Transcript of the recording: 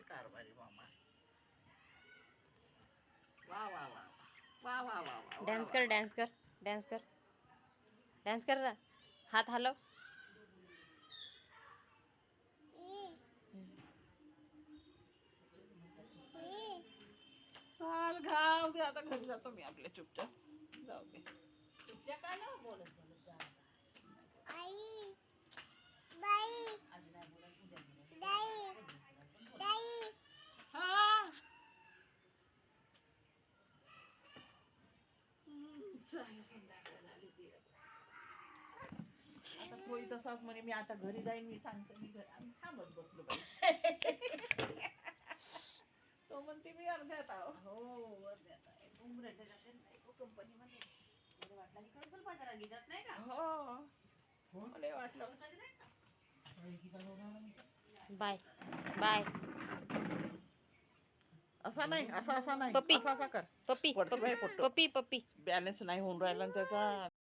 कारभारी मामा. वा वा वा वा वा वा वा. डान्स कर डान्स कर डान्स कर डान्स कर ना. हात हलव. चाल घाव दे आता, घरी जातो मी आपल्या चुपचाप. जाऊ दे. त्या काय ना बोलत बोलत जा. आई बाई दाई दाई. हा चालेल, संध्याकाळ झाली ती. आता कोई तसाच म्हणे मी आता घरी जाईन. मी सांगते मी घरी. आम्ही थांबत बसलो बाई. तो म्हणते मी अर्ध्यात आहो. हो अर्ध्यात आहे. उमरेटे जाते नाही कंपनीमध्ये. मला वाटलं की कंपल बाजारात घेतात नाही का. हो मला वाटलं. Bye bye. असा नाही, असा असा नाही, पप्पी. असा असा कर. पप्पी वरती बाई फोटो. पप्पी पप्पी. बॅलन्स नाही होऊन राहिला ना त्याचा.